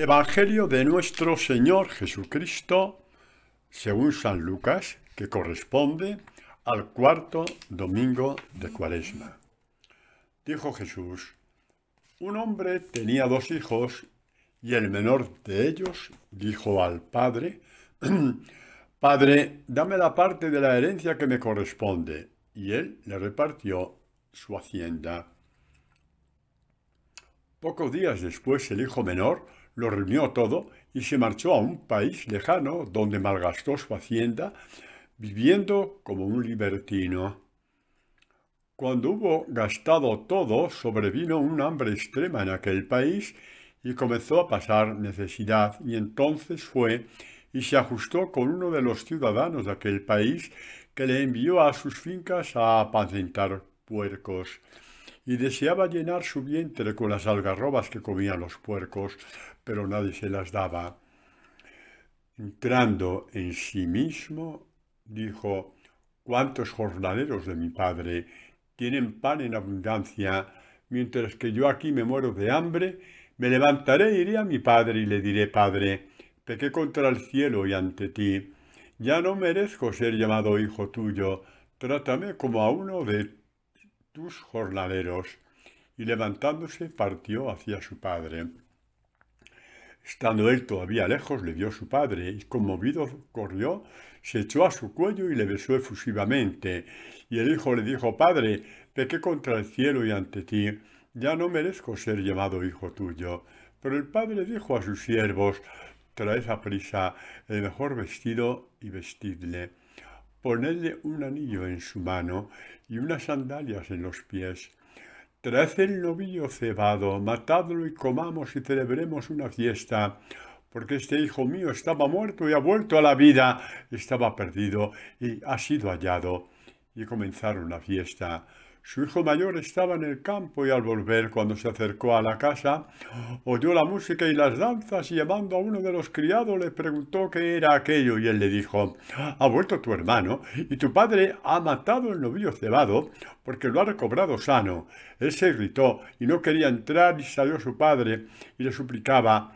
Evangelio de nuestro Señor Jesucristo, según San Lucas, que corresponde al cuarto domingo de Cuaresma. Dijo Jesús: un hombre tenía 2 hijos, y el menor de ellos dijo al padre: Padre, dame la parte de la herencia que me corresponde. Y él le repartió su hacienda. Pocos días después el hijo menor lo reunió todo y se marchó a un país lejano donde malgastó su hacienda, viviendo como un libertino. Cuando hubo gastado todo, sobrevino un hambre extrema en aquel país y comenzó a pasar necesidad, y entonces fue y se ajustó con uno de los ciudadanos de aquel país, que le envió a sus fincas a apacentar puercos, y deseaba llenar su vientre con las algarrobas que comían los puercos, pero nadie se las daba. Entrando en sí mismo, dijo: ¿cuántos jornaleros de mi padre tienen pan en abundancia, mientras que yo aquí me muero de hambre? Me levantaré e iré a mi padre y le diré: Padre, pequé contra el cielo y ante ti. Ya no merezco ser llamado hijo tuyo. Trátame como a uno de tus jornaleros. Y levantándose partió hacia su padre. Estando él todavía lejos, le vio su padre, y conmovido corrió, se echó a su cuello y le besó efusivamente. Y el hijo le dijo: Padre, pequé contra el cielo y ante ti, ya no merezco ser llamado hijo tuyo. Pero el padre dijo a sus siervos: traed aprisa el mejor vestido y vestidle. Ponedle un anillo en su mano y unas sandalias en los pies. Traed el novillo cebado, matadlo y comamos y celebremos una fiesta, porque este hijo mío estaba muerto y ha vuelto a la vida, estaba perdido y ha sido hallado. Y comenzaron la fiesta. Su hijo mayor estaba en el campo, y al volver, cuando se acercó a la casa, oyó la música y las danzas, y llamando a uno de los criados le preguntó qué era aquello, y él le dijo: ha vuelto tu hermano, y tu padre ha matado el novillo cebado, porque lo ha recobrado sano. Él se irritó y no quería entrar, y salió su padre y le suplicaba.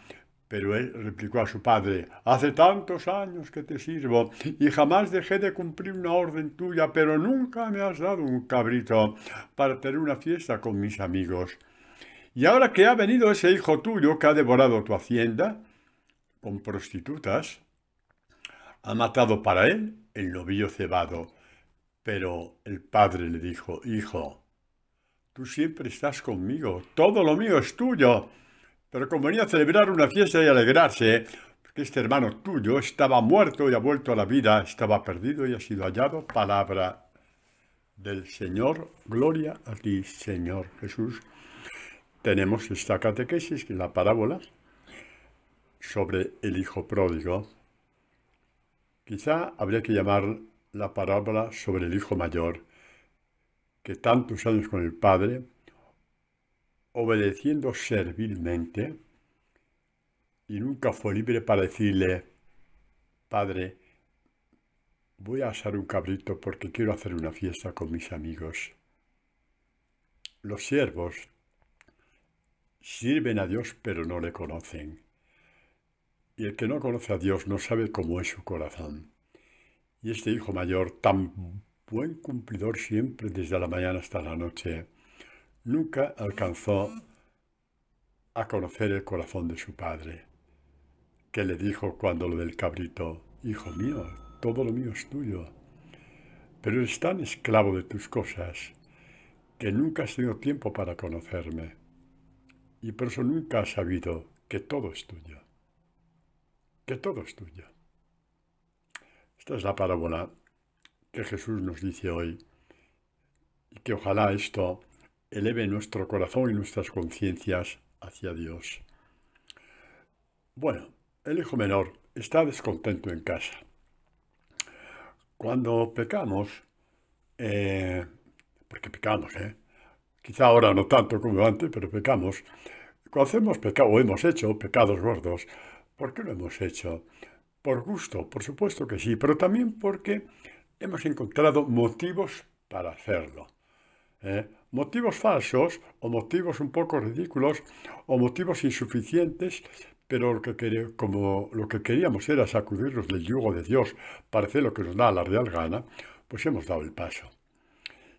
Pero él replicó a su padre: hace tantos años que te sirvo y jamás dejé de cumplir una orden tuya, pero nunca me has dado un cabrito para tener una fiesta con mis amigos. Y ahora que ha venido ese hijo tuyo que ha devorado tu hacienda con prostitutas, ha matado para él el novillo cebado. Pero el padre le dijo: hijo, tú siempre estás conmigo, todo lo mío es tuyo. Pero convenía celebrar una fiesta y alegrarse, porque este hermano tuyo estaba muerto y ha vuelto a la vida, estaba perdido y ha sido hallado. Palabra del Señor. Gloria a ti, Señor Jesús. Tenemos esta catequesis, que es la parábola sobre el hijo pródigo. Quizá habría que llamar la parábola sobre el hijo mayor, que tantos años con el padre, obedeciendo servilmente, y nunca fue libre para decirle: Padre, voy a asar un cabrito porque quiero hacer una fiesta con mis amigos. Los siervos sirven a Dios pero no le conocen. Y el que no conoce a Dios no sabe cómo es su corazón. Y este hijo mayor, tan buen cumplidor siempre desde la mañana hasta la noche, nunca alcanzó a conocer el corazón de su padre, que le dijo cuando lo del cabrito: hijo mío, todo lo mío es tuyo, pero eres tan esclavo de tus cosas que nunca has tenido tiempo para conocerme, y por eso nunca has sabido que todo es tuyo, que todo es tuyo. Esta es la parábola que Jesús nos dice hoy, y que ojalá esto eleve nuestro corazón y nuestras conciencias hacia Dios. Bueno, el hijo menor está descontento en casa. Cuando pecamos, porque pecamos, quizá ahora no tanto como antes, pero pecamos. Cuando hacemos pecado, o hemos hecho pecados gordos, ¿por qué lo hemos hecho? Por gusto, por supuesto que sí, pero también porque hemos encontrado motivos para hacerlo. Motivos falsos, o motivos un poco ridículos, o motivos insuficientes, pero como lo que queríamos era sacudirnos del yugo de Dios para hacer lo que nos da la real gana, pues hemos dado el paso.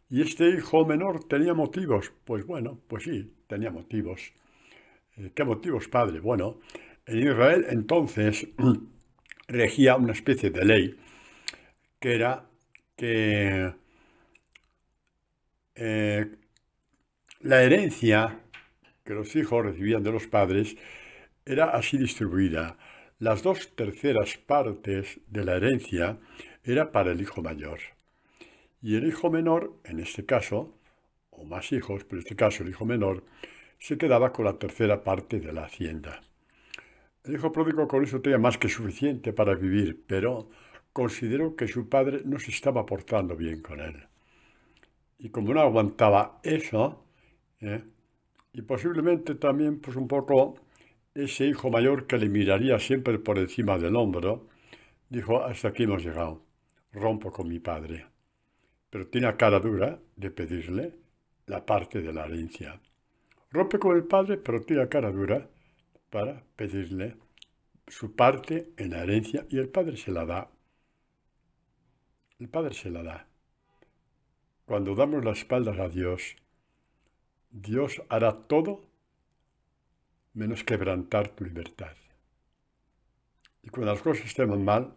¿Y este hijo menor tenía motivos? Pues bueno, pues sí, tenía motivos. ¿Qué motivos, padre? Bueno, en Israel entonces regía una especie de ley que era que la herencia que los hijos recibían de los padres era así distribuida. Las 2/3 partes de la herencia era para el hijo mayor. Y el hijo menor, en este caso, o más hijos, pero en este caso el hijo menor, se quedaba con la 1/3 parte de la hacienda. El hijo pródigo con eso tenía más que suficiente para vivir, pero consideró que su padre no se estaba portando bien con él. Y como no aguantaba eso, y posiblemente también pues un poco ese hijo mayor que le miraría siempre por encima del hombro, dijo, hasta aquí hemos llegado, rompo con mi padre. Pero tiene la cara dura de pedirle la parte de la herencia. Rompe con el padre, pero tiene la cara dura para pedirle su parte en la herencia y el padre se la da. El padre se la da. Cuando damos las espaldas a Dios, Dios hará todo menos quebrantar tu libertad. Y cuando las cosas estén mal,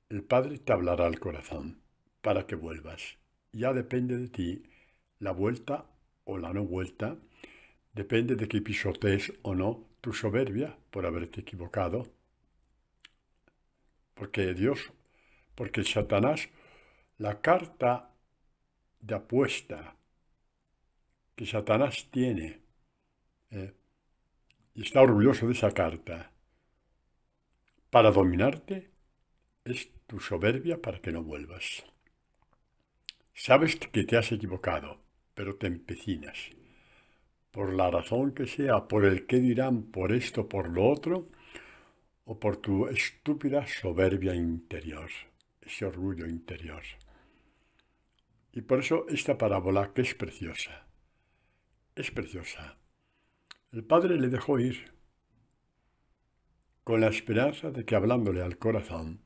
el Padre te hablará al corazón para que vuelvas. Ya depende de ti la vuelta o la no vuelta, depende de que pisotees o no tu soberbia por haberte equivocado. Porque Satanás, la carta de apuesta que Satanás tiene, y está orgulloso de esa carta, para dominarte, es tu soberbia para que no vuelvas. Sabes que te has equivocado, pero te empecinas. Por la razón que sea, por el qué dirán, por esto, por lo otro, o por tu estúpida soberbia interior, ese orgullo interior. Y por eso esta parábola, que es preciosa, el padre le dejó ir con la esperanza de que hablándole al corazón,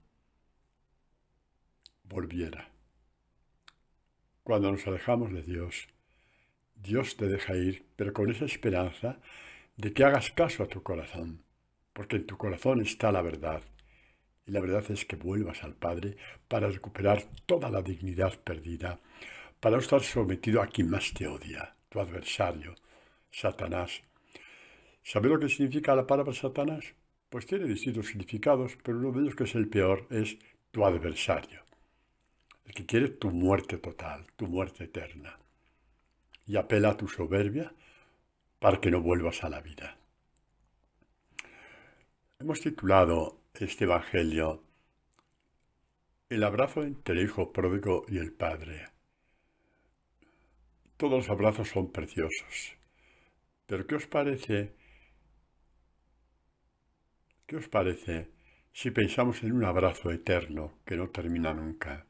volviera. Cuando nos alejamos de Dios, Dios te deja ir, pero con esa esperanza de que hagas caso a tu corazón, porque en tu corazón está la verdad. Y la verdad es que vuelvas al Padre para recuperar toda la dignidad perdida, para no estar sometido a quien más te odia, tu adversario, Satanás. ¿Sabes lo que significa la palabra Satanás? Pues tiene distintos significados, pero uno de ellos, que es el peor, es tu adversario. El que quiere tu muerte total, tu muerte eterna. Y apela a tu soberbia para que no vuelvas a la vida. Hemos titulado este evangelio El abrazo entre el hijo pródigo y el padre. Todos los abrazos son preciosos. Pero ¿qué os parece si pensamos en un abrazo eterno que no termina nunca?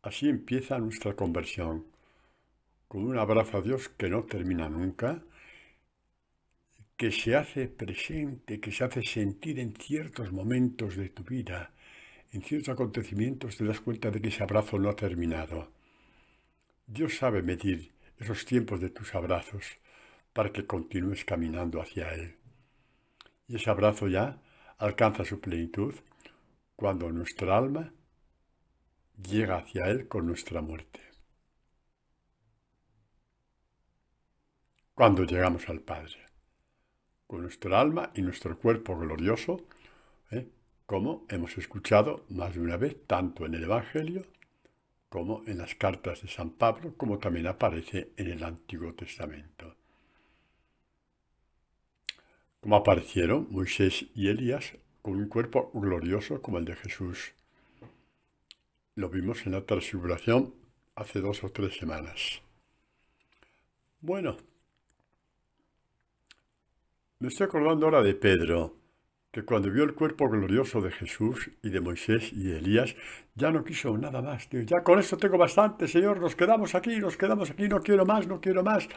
Así empieza nuestra conversión, con un abrazo a Dios que no termina nunca, que se hace presente, que se hace sentir en ciertos momentos de tu vida, en ciertos acontecimientos te das cuenta de que ese abrazo no ha terminado. Dios sabe medir esos tiempos de tus abrazos para que continúes caminando hacia Él. Y ese abrazo ya alcanza su plenitud cuando nuestra alma llega hacia Él con nuestra muerte. Cuando llegamos al Padre, con nuestra alma y nuestro cuerpo glorioso, como hemos escuchado más de una vez, tanto en el Evangelio como en las cartas de San Pablo, como también aparece en el Antiguo Testamento. Como aparecieron Moisés y Elías con un cuerpo glorioso como el de Jesús. Lo vimos en la transfiguración hace 2 o 3 semanas. Bueno, me estoy acordando ahora de Pedro, que cuando vio el cuerpo glorioso de Jesús y de Moisés y de Elías, ya no quiso nada más. Dijo, ya con esto tengo bastante, Señor, nos quedamos aquí, no quiero más.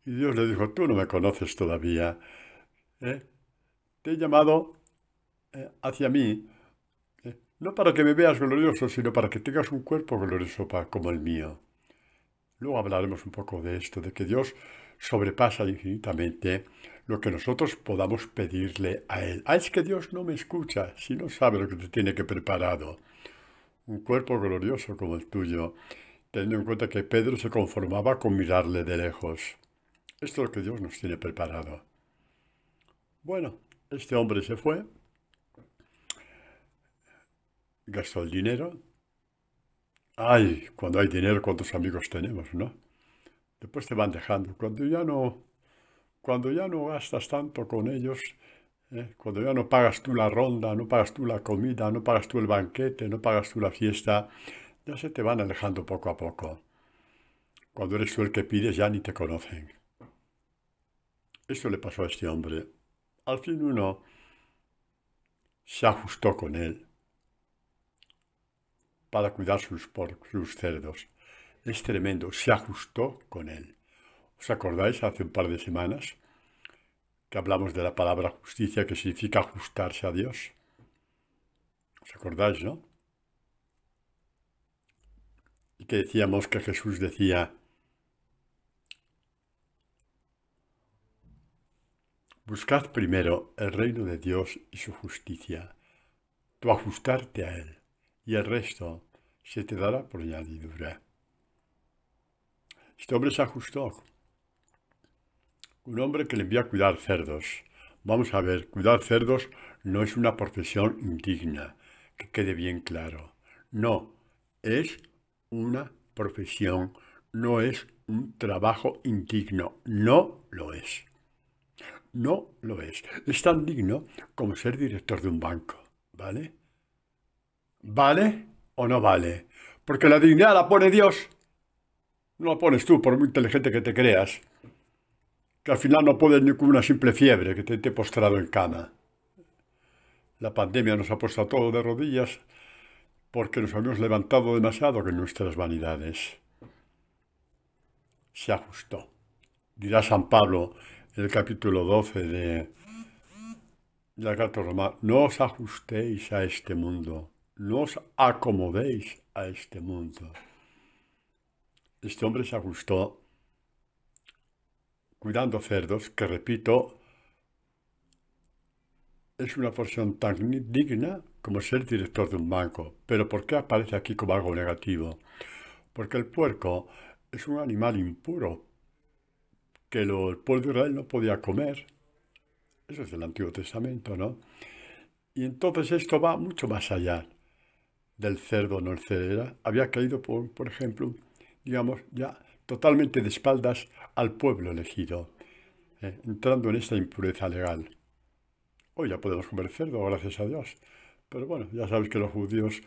Y Dios le dijo, tú no me conoces todavía. ¿eh? Te he llamado hacia mí, no para que me veas glorioso, sino para que tengas un cuerpo glorioso como el mío. Luego hablaremos un poco de esto, de que Dios sobrepasa infinitamente lo que nosotros podamos pedirle a Él. Ah, es que Dios no me escucha, si no sabe lo que te tiene que preparado. Un cuerpo glorioso como el tuyo, teniendo en cuenta que Pedro se conformaba con mirarle de lejos. Esto es lo que Dios nos tiene preparado. Bueno, este hombre se fue, gastó el dinero. Ay, cuando hay dinero, ¿cuántos amigos tenemos, no? Después te van dejando. Cuando ya no gastas tanto con ellos, cuando ya no pagas tú la ronda, no pagas tú la comida, no pagas tú el banquete, no pagas tú la fiesta, ya se te van alejando poco a poco. Cuando eres tú el que pides, ya ni te conocen. Esto le pasó a este hombre. Al fin uno se ajustó con él para cuidar sus cerdos. Es tremendo, se ajustó con él. ¿Os acordáis hace un par de semanas que hablamos de la palabra justicia, que significa ajustarse a Dios? ¿Os acordáis, no? Y que decíamos que Jesús decía, buscad primero el reino de Dios y su justicia, tú ajustarte a Él, y el resto se te dará por añadidura. Este hombre se ajustó. Un hombre que le envía a cuidar cerdos. Vamos a ver, cuidar cerdos no es una profesión indigna, que quede bien claro. No, es una profesión, no es un trabajo indigno, no lo es. No lo es. Es tan digno como ser director de un banco, ¿vale? ¿Vale o no vale? Porque la dignidad la pone Dios, no la pones tú, por muy inteligente que te creas, que al final no puedes ni con una simple fiebre que te esté postrado en cama. La pandemia nos ha puesto a todos de rodillas porque nos habíamos levantado demasiado con nuestras vanidades. Se ajustó. Dirá San Pablo en el capítulo 12 de la carta romana, no os ajustéis a este mundo, no os acomodéis a este mundo. Este hombre se ajustó cuidando cerdos, que repito, es una porción tan digna como ser director de un banco. Pero ¿por qué aparece aquí como algo negativo? Porque el puerco es un animal impuro que el pueblo de Israel no podía comer. Eso es del Antiguo Testamento, ¿no? Y entonces esto va mucho más allá del cerdo, no el cerdo. Había caído, por ejemplo, digamos, ya totalmente de espaldas al pueblo elegido, entrando en esta impureza legal. Hoy ya podemos comer cerdo, gracias a Dios. Pero bueno, ya sabes que los judíos,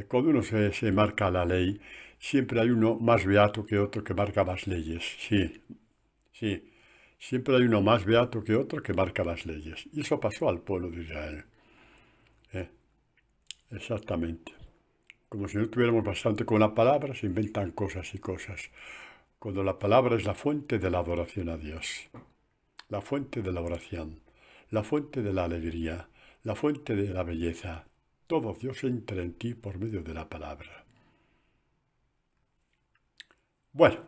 cuando uno se marca la ley, siempre hay uno más beato que otro que marca más leyes. Sí, sí. Siempre hay uno más beato que otro que marca las leyes. Y eso pasó al pueblo de Israel. Eh, Exactamente. Como si no tuviéramos bastante con la palabra, se inventan cosas y cosas. Cuando la palabra es la fuente de la adoración a Dios, la fuente de la oración, la fuente de la alegría, la fuente de la belleza. Todo Dios entra en ti por medio de la palabra. Bueno,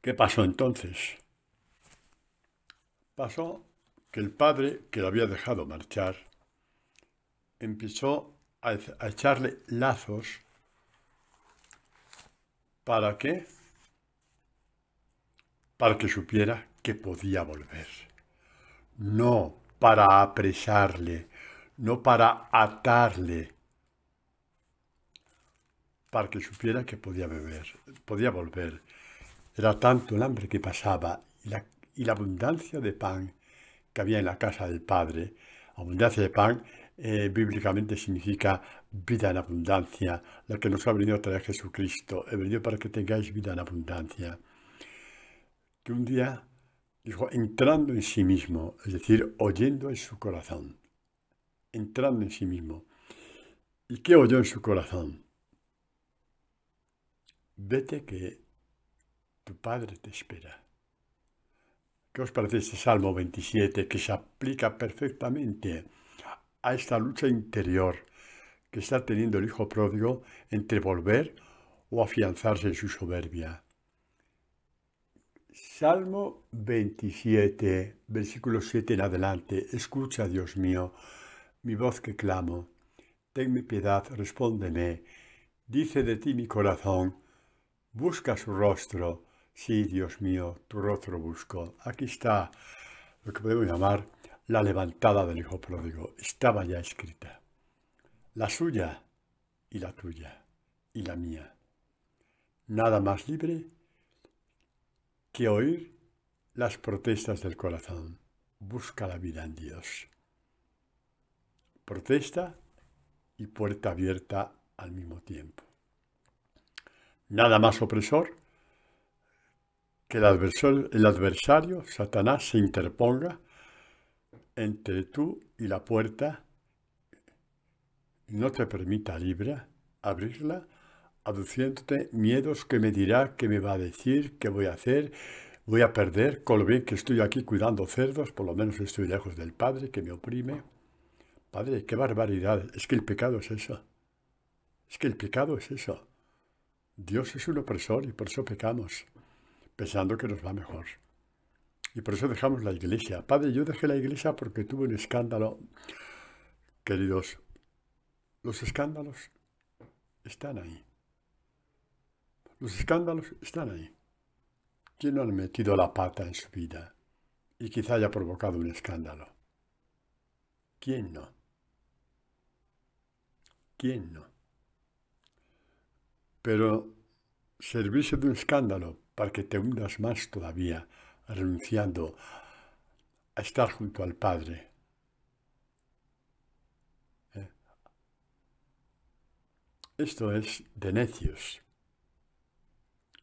¿qué pasó entonces? Pasó que el padre, que lo había dejado marchar, empezó a echarle lazos. ¿Para qué? Para que supiera que podía volver. No para apresarle, no para atarle, para que supiera que podía volver. Era tanto el hambre que pasaba y la abundancia de pan que había en la casa del Padre. Abundancia de pan bíblicamente significa vida en abundancia, la que nos ha venido a traer Jesucristo. He venido para que tengáis vida en abundancia. Que un día dijo, entrando en sí mismo, es decir, oyendo en su corazón, entrando en sí mismo. ¿Y qué oyó en su corazón? Vete que tu Padre te espera. ¿Qué os parece este Salmo 27 que se aplica perfectamente a esta lucha interior que está teniendo el hijo pródigo entre volver o afianzarse en su soberbia? Salmo 27, versículo 7 en adelante. Escucha, Dios mío, mi voz que clamo. Tenme piedad, respóndeme. Dice de ti mi corazón, busca su rostro. Sí, Dios mío, tu rostro busco. Aquí está lo que podemos llamar la levantada del hijo pródigo. Estaba ya escrita. La suya y la tuya y la mía. Nada más libre que oír las protestas del corazón. Busca la vida en Dios. Protesta y puerta abierta al mismo tiempo. Nada más opresor que el adversario, Satanás, se interponga entre tú y la puerta y no te permita abrirla, aduciéndote miedos que me dirá, que me va a decir, que voy a hacer, voy a perder, con lo bien que estoy aquí cuidando cerdos, por lo menos estoy lejos del Padre que me oprime. Padre, qué barbaridad, es que el pecado es eso. Es que el pecado es eso. Dios es un opresor y por eso pecamos, pensando que nos va mejor. Y por eso dejamos la iglesia. Padre, yo dejé la iglesia porque tuve un escándalo. Queridos, los escándalos están ahí. Los escándalos están ahí. ¿Quién no ha metido la pata en su vida y quizá haya provocado un escándalo? ¿Quién no? ¿Quién no? Pero servirse de un escándalo para que te hundas más todavía, renunciando a estar junto al Padre. Esto es de necios.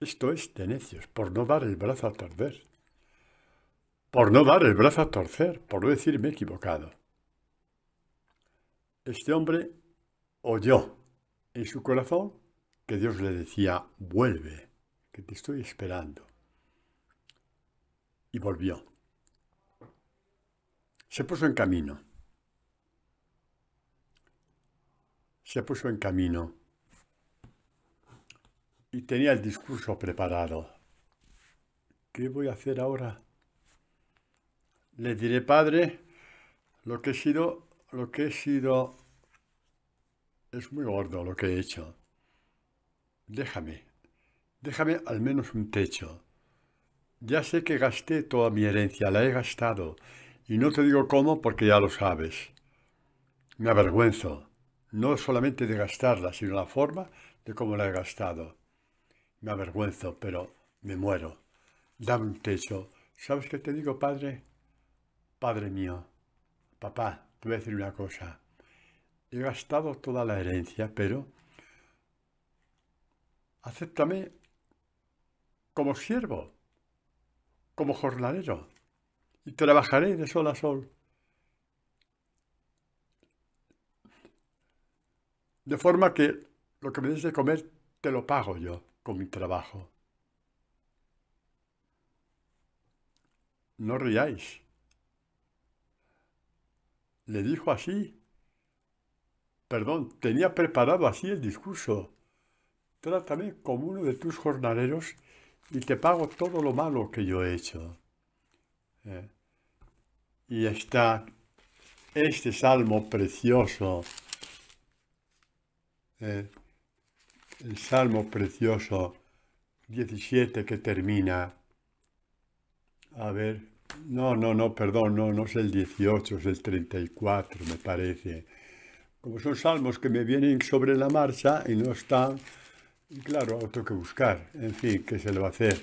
Esto es de necios, por no dar el brazo a torcer. Por no dar el brazo a torcer, por no decir me he equivocado. Este hombre oyó en su corazón que Dios le decía, vuelve, que te estoy esperando. Y volvió. Se puso en camino. Se puso en camino. Y tenía el discurso preparado. ¿Qué voy a hacer ahora? Le diré, Padre, lo que he sido, es muy gordo lo que he hecho. Déjame al menos un techo. Ya sé que gasté toda mi herencia, la he gastado, y no te digo cómo porque ya lo sabes. Me avergüenzo, no solamente de gastarla, sino la forma de cómo la he gastado. Me avergüenzo, pero me muero. Dame un techo. ¿Sabes qué te digo, Padre? Padre mío, papá, te voy a decir una cosa. He gastado toda la herencia, pero acéptame como siervo, como jornalero, y trabajaré de sol a sol. De forma que lo que me des de comer te lo pago yo con mi trabajo. No riáis. Le dijo así. Perdón, tenía preparado así el discurso. Trátame como uno de tus jornaleros y te pago todo lo malo que yo he hecho. Y está este salmo precioso. El salmo precioso 17 que termina. A ver, perdón, no es el 18, es el 34, me parece. Como son salmos que me vienen sobre la marcha y no están, y claro, tengo que buscar. En fin, ¿qué se le va a hacer?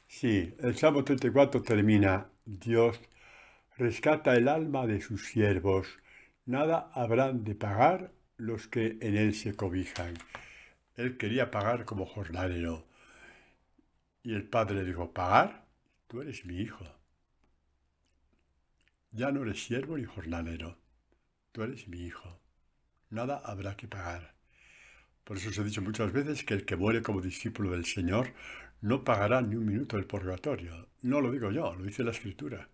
Sí, el Salmo 34 termina, Dios rescata el alma de sus siervos, nada habrán de pagar los que en él se cobijan. Él quería pagar como jornalero. Y el padre le dijo, ¿pagar? Tú eres mi hijo. Ya no eres siervo ni jornalero. Tú eres mi hijo. Nada habrá que pagar. Por eso os he dicho muchas veces que el que muere como discípulo del Señor no pagará ni un minuto del purgatorio. No lo digo yo, lo dice la Escritura.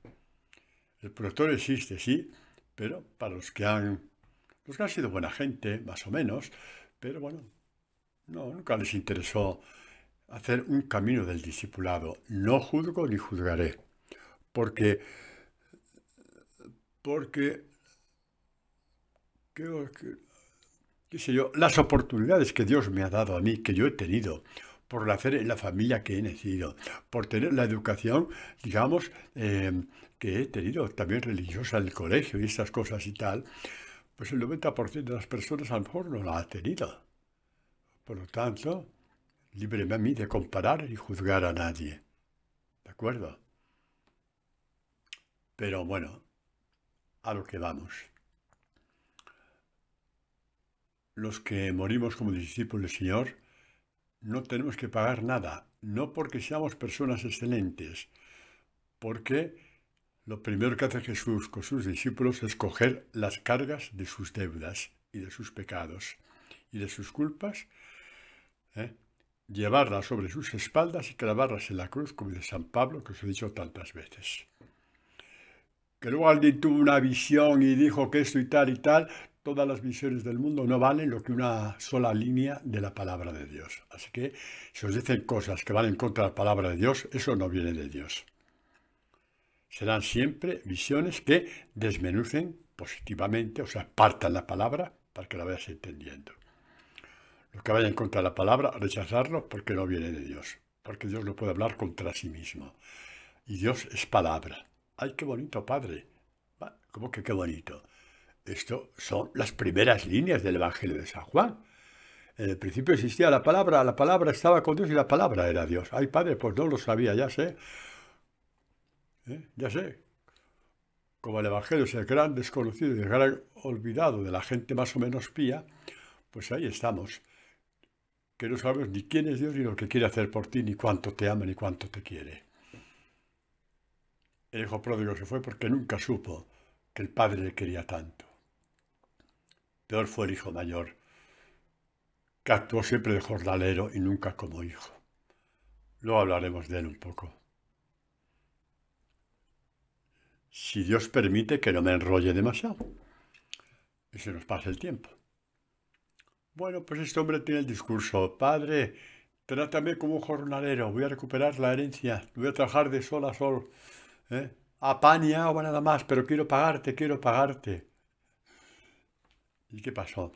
El purgatorio existe, sí, pero para los que han sido buena gente, más o menos, pero bueno, no, nunca les interesó hacer un camino del discipulado. No juzgo ni juzgaré, porque, porque creo que, qué sé yo, las oportunidades que Dios me ha dado a mí, que yo he tenido, por nacer en la familia que he nacido, por tener la educación, digamos, que he tenido también religiosa en el colegio y estas cosas y tal, pues el 90% de las personas a lo mejor no la ha tenido. Por lo tanto, líbreme a mí de comparar y juzgar a nadie. ¿De acuerdo? Pero bueno, a lo que vamos. Los que morimos como discípulos del Señor, no tenemos que pagar nada, no porque seamos personas excelentes, porque lo primero que hace Jesús con sus discípulos es coger las cargas de sus deudas y de sus pecados y de sus culpas, ¿eh? Llevarlas sobre sus espaldas y clavarlas en la cruz, como dice San Pablo, que os he dicho tantas veces. Que luego alguien tuvo una visión y dijo que esto y tal, todas las visiones del mundo no valen lo que una sola línea de la palabra de Dios. Así que si os dicen cosas que van en contra de la palabra de Dios, eso no viene de Dios. Serán siempre visiones que desmenucen positivamente, o sea, partan la palabra para que la vayas entendiendo. Lo que vaya en contra de la palabra, rechazarlo porque no viene de Dios, porque Dios no puede hablar contra sí mismo. Y Dios es palabra. ¡Ay, qué bonito, Padre! ¿Cómo que qué bonito? Esto son las primeras líneas del Evangelio de San Juan. En el principio existía la palabra estaba con Dios y la palabra era Dios. ¡Ay, Padre, pues no lo sabía, ya sé! Ya sé. Como el Evangelio es el gran desconocido y el gran olvidado de la gente más o menos pía, pues ahí estamos. Que no sabemos ni quién es Dios, ni lo que quiere hacer por ti, ni cuánto te ama, ni cuánto te quiere. El hijo pródigo se fue porque nunca supo que el padre le quería tanto. Peor fue el hijo mayor, que actuó siempre de jornalero y nunca como hijo. Luego hablaremos de él un poco. Si Dios permite que no me enrolle demasiado y se nos pase el tiempo. Bueno, pues este hombre tiene el discurso: Padre, trátame como un jornalero, voy a recuperar la herencia, voy a trabajar de sol a sol, a pan y agua nada más, pero quiero pagarte, quiero pagarte. ¿Y qué pasó?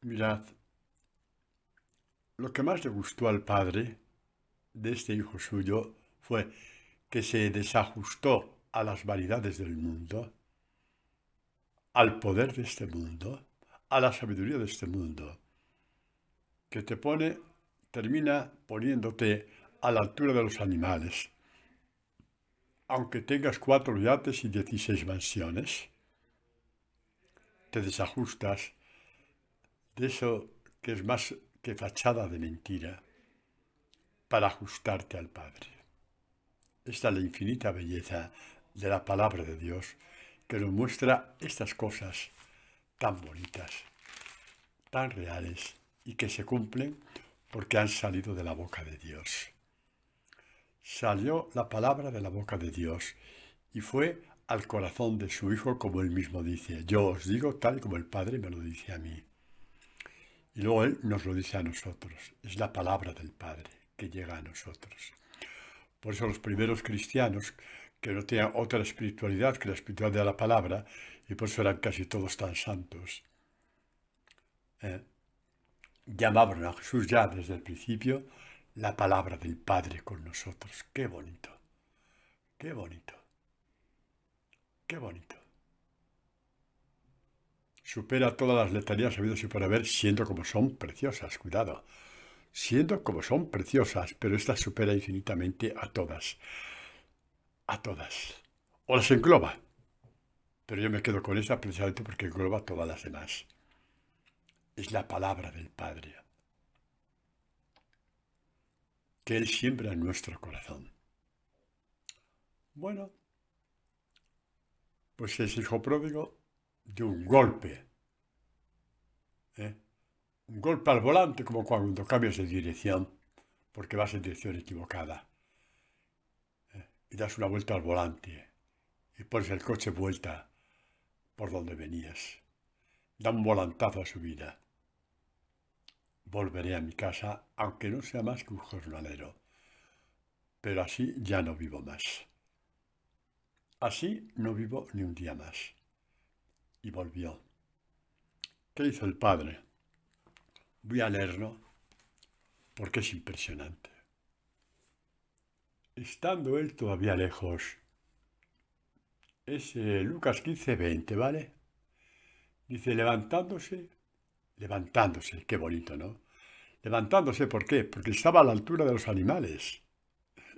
Mirad, lo que más le gustó al padre de este hijo suyo fue que se desajustó a las vanidades del mundo, al poder de este mundo, a la sabiduría de este mundo, que termina poniéndote a la altura de los animales. Aunque tengas 4 yates y 16 mansiones, te desajustas de eso que es más que fachada de mentira para ajustarte al Padre. Esta es la infinita belleza de la palabra de Dios, que nos muestra estas cosas tan bonitas, tan reales y que se cumplen porque han salido de la boca de Dios. Salió la palabra de la boca de Dios y fue al corazón de su Hijo, como él mismo dice: yo os digo tal como el Padre me lo dice a mí. Y luego él nos lo dice a nosotros. Es la palabra del Padre que llega a nosotros. Por eso los primeros cristianos, que no tenían otra espiritualidad que la espiritualidad de la palabra, y por eso eran casi todos tan santos, llamaban a Jesús ya desde el principio la palabra del Padre con nosotros. ¡Qué bonito! ¡Qué bonito! ¡Qué bonito! Supera todas las letanías habidas y por haber, siendo como son preciosas, cuidado, siendo como son preciosas, pero esta supera infinitamente a todas, o las engloba, pero yo me quedo con esta precisamente porque engloba todas las demás. Es la palabra del Padre, que Él siembra en nuestro corazón. Bueno, pues ese hijo pródigo de un golpe, Un golpe al volante como cuando cambias de dirección porque vas en dirección equivocada y das una vuelta al volante y pones el coche vuelta por donde venías. Da un volantazo a su vida. Volveré a mi casa, aunque no sea más que un jornalero, pero así ya no vivo más. Así no vivo ni un día más. Y volvió. ¿Qué hizo el padre? Voy a leerlo porque es impresionante. Estando él todavía lejos, es Lucas 15:20, ¿vale? Dice, levantándose, qué bonito, ¿no? Levantándose, ¿por qué? Porque estaba a la altura de los animales,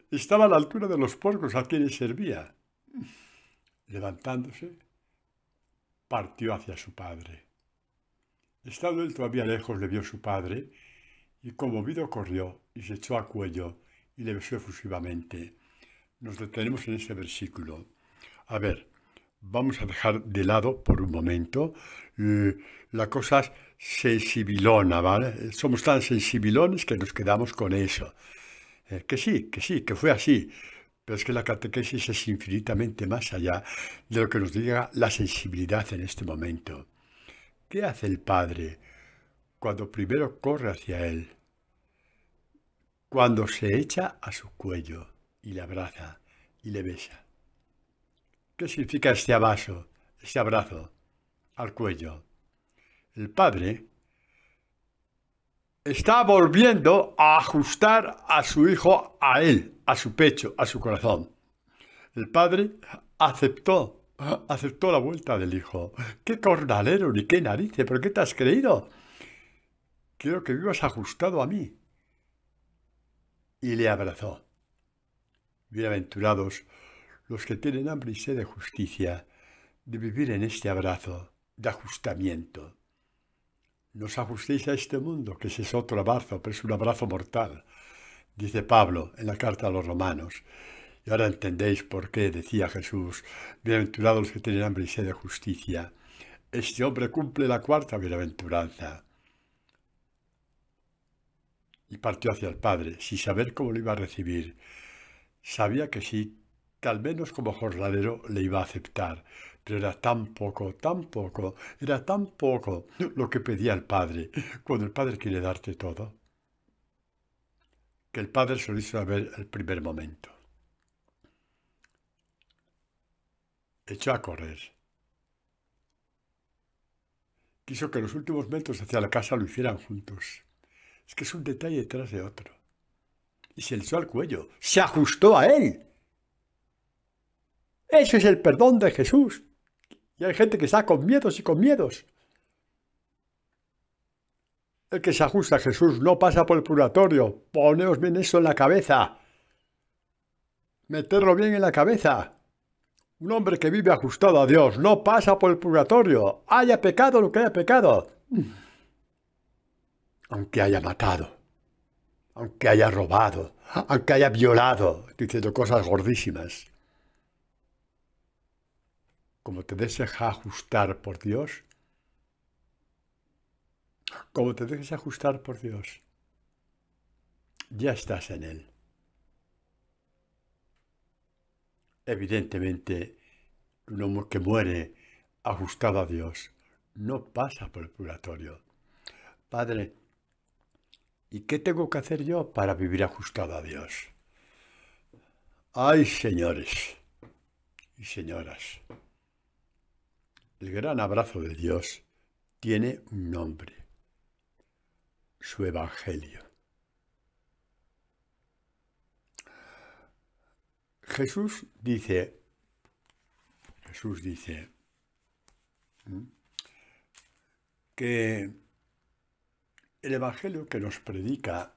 estaba a la altura de los puercos a quienes servía. Levantándose, partió hacia su padre. Estando él todavía lejos, le vio su padre, y conmovido corrió, y se echó a cuello, y le besó efusivamente. Nos detenemos en ese versículo. A ver, vamos a dejar de lado por un momento la cosa sensibilona, ¿vale? Somos tan sensibilones que nos quedamos con eso. Que sí, que fue así. Pero es que la catequesis es infinitamente más allá de lo que nos diga la sensibilidad en este momento. ¿Qué hace el padre cuando primero corre hacia él? Cuando se echa a su cuello y le abraza y le besa. ¿Qué significa este abrazo al cuello? El padre está volviendo a ajustar a su hijo a él, a su pecho, a su corazón. El padre aceptó la vuelta del hijo. ¡Qué cornalero ni qué narices! ¿Por qué te has creído? Quiero que vivas ajustado a mí. Y le abrazó. Bienaventurados los que tienen hambre y sed de justicia, de vivir en este abrazo de ajustamiento. No os ajustéis a este mundo, que ese es otro abrazo, pero es un abrazo mortal, dice Pablo en la carta a los romanos. Y ahora entendéis por qué decía Jesús, bienaventurados los que tienen hambre y sed de justicia. Este hombre cumple la cuarta bienaventuranza. Y partió hacia el Padre, sin saber cómo lo iba a recibir. Sabía que sí, que al menos como jornalero le iba a aceptar, pero era tan poco lo que pedía el Padre, cuando el Padre quiere darte todo, que el Padre se lo hizo ver el primer momento. Echó a correr. Quiso que los últimos metros hacia la casa lo hicieran juntos. Es que es un detalle detrás de otro. Y se le echó al cuello, se ajustó a él. Eso es el perdón de Jesús. Y hay gente que está con miedos y con miedos. El que se ajusta a Jesús no pasa por el purgatorio. Poneos bien eso en la cabeza. Meterlo bien en la cabeza. Un hombre que vive ajustado a Dios no pasa por el purgatorio. Haya pecado lo que haya pecado. Aunque haya matado. Aunque haya robado. Aunque haya violado. Diciendo cosas gordísimas. Como te dejes ajustar por Dios, ya estás en Él. Evidentemente, un hombre que muere ajustado a Dios no pasa por el purgatorio. Padre, ¿y qué tengo que hacer yo para vivir ajustado a Dios? ¡Ay, señores y señoras! El gran abrazo de Dios tiene un nombre, su Evangelio. Jesús dice que el Evangelio que nos predica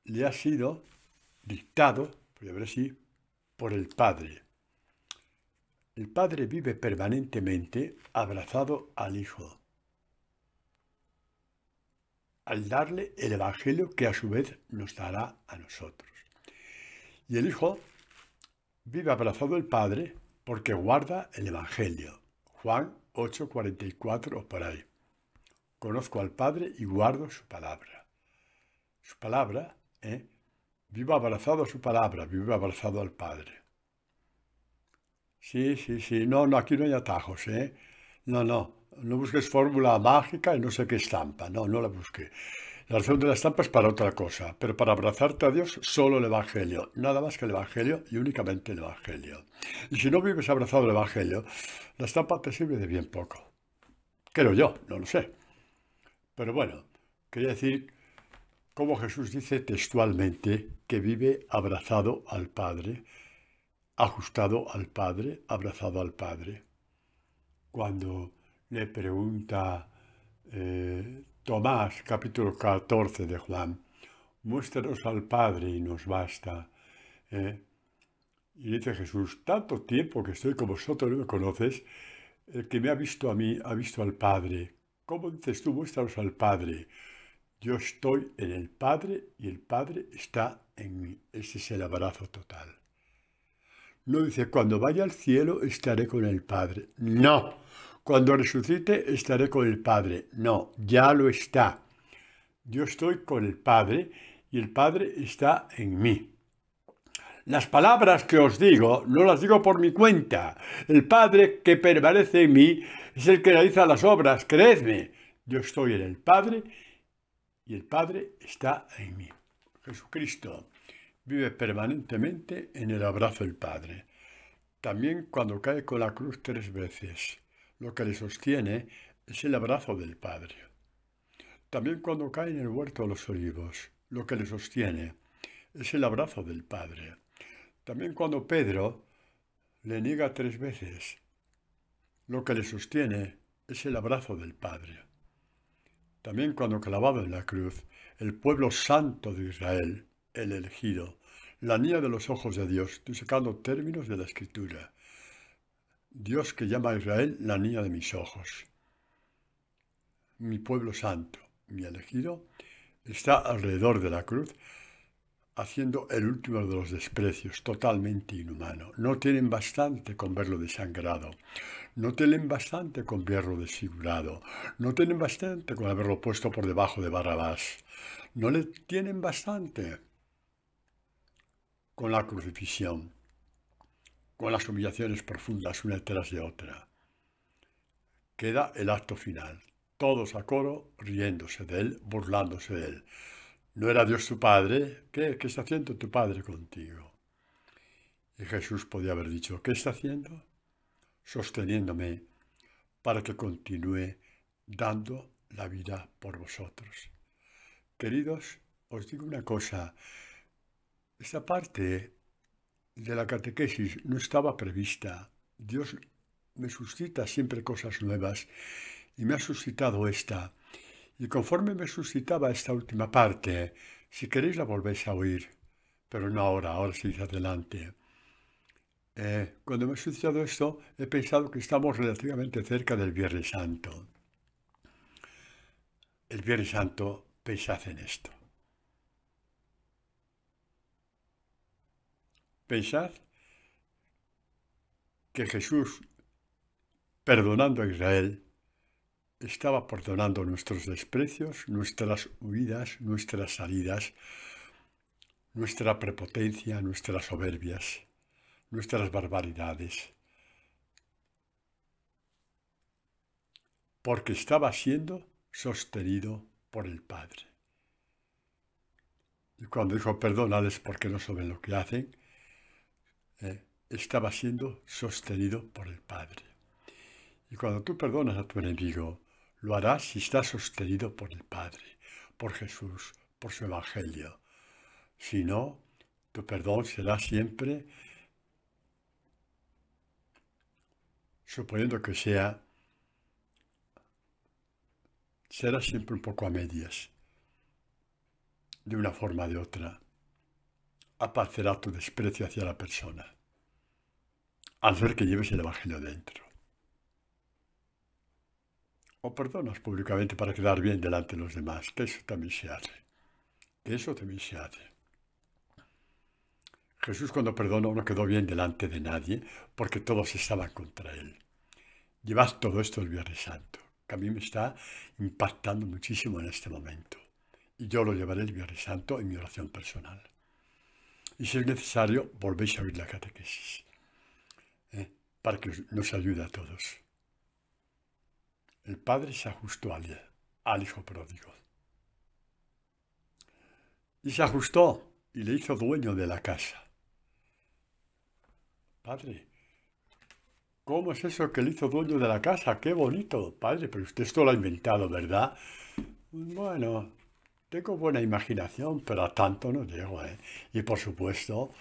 le ha sido dictado, por el Padre. El Padre vive permanentemente abrazado al Hijo, al darle el Evangelio que a su vez nos dará a nosotros. Y el Hijo vive abrazado al Padre porque guarda el Evangelio, Juan 8:44 o por ahí. Conozco al Padre y guardo su palabra. Su palabra, vivo abrazado a su palabra, vivo abrazado al Padre. Sí, sí, sí. No, no, aquí no hay atajos, ¿eh? No, no. No busques fórmula mágica y no sé qué estampa. No, no la busqué. La razón de la estampa es para otra cosa, pero para abrazarte a Dios solo el Evangelio. Nada más que el Evangelio y únicamente el Evangelio. Y si no vives abrazado al Evangelio, la estampa te sirve de bien poco. Creo yo, no lo sé. Pero bueno, quería decir, como Jesús dice textualmente, que vive abrazado al Padre, ajustado al Padre, abrazado al Padre. Cuando le pregunta Tomás, capítulo 14 de Juan, muéstranos al Padre y nos basta. Y dice Jesús, tanto tiempo que estoy con vosotros y no me conoces, el que me ha visto a mí ha visto al Padre. ¿Cómo dices tú, muéstranos al Padre? Yo estoy en el Padre y el Padre está en mí. Ese es el abrazo total. No dice, cuando vaya al cielo estaré con el Padre. No. Cuando resucite estaré con el Padre. No, ya lo está. Yo estoy con el Padre y el Padre está en mí. Las palabras que os digo no las digo por mi cuenta. El Padre que permanece en mí es el que realiza las obras. Creedme, yo estoy en el Padre y el Padre está en mí. Jesucristo vive permanentemente en el abrazo del Padre. También cuando cae con la cruz 3 veces, lo que le sostiene es el abrazo del Padre. También cuando cae en el huerto de los olivos, lo que le sostiene es el abrazo del Padre. También cuando Pedro le niega 3 veces, lo que le sostiene es el abrazo del Padre. También cuando clavado en la cruz, el pueblo santo de Israel, el elegido, la niña de los ojos de Dios, estoy sacando términos de la Escritura. Dios que llama a Israel la niña de mis ojos. Mi pueblo santo, mi elegido, está alrededor de la cruz, haciendo el último de los desprecios, totalmente inhumano. No tienen bastante con verlo desangrado, no tienen bastante con verlo desfigurado, no tienen bastante con haberlo puesto por debajo de Barrabás, no le tienen bastante con la crucifixión, con las humillaciones profundas una tras de otra. Queda el acto final, todos a coro riéndose de él, burlándose de él. ¿No era Dios tu Padre? ¿Qué está haciendo tu Padre contigo? Y Jesús podía haber dicho, ¿qué está haciendo? Sosteniéndome para que continúe dando la vida por vosotros. Queridos, os digo una cosa, esta parte de la catequesis no estaba prevista. Dios me suscita siempre cosas nuevas y me ha suscitado esta. Y conforme me suscitaba esta última parte, si queréis la volvéis a oír, pero no ahora, ahora se dice adelante. Cuando me ha suscitado esto, he pensado que estamos relativamente cerca del Viernes Santo. El Viernes Santo, pensad en esto. Pensad que Jesús, perdonando a Israel, estaba perdonando nuestros desprecios, nuestras huidas, nuestras salidas, nuestra prepotencia, nuestras soberbias, nuestras barbaridades, porque estaba siendo sostenido por el Padre. Y cuando dijo perdónales porque no saben lo que hacen, estaba siendo sostenido por el Padre. Y cuando tú perdonas a tu enemigo, lo harás si estás sostenido por el Padre, por Jesús, por su Evangelio. Si no, tu perdón será siempre, suponiendo que será siempre un poco a medias, de una forma o de otra. Aparecerá tu desprecio hacia la persona, al ver que lleves el Evangelio dentro. O perdonas públicamente para quedar bien delante de los demás, que eso también se hace. Jesús cuando perdonó no quedó bien delante de nadie porque todos estaban contra él. Llevad todo esto el Viernes Santo, que a mí me está impactando muchísimo en este momento. Y yo lo llevaré el Viernes Santo en mi oración personal. Y si es necesario, volvéis a oír la catequesis, para que nos ayude a todos. El padre se ajustó al hijo pródigo. Y se ajustó y le hizo dueño de la casa. Padre, ¿cómo es eso que le hizo dueño de la casa? ¡Qué bonito! Padre, pero usted esto lo ha inventado, ¿verdad? Bueno, tengo buena imaginación, pero a tanto no llego, ¿eh? Y por supuesto,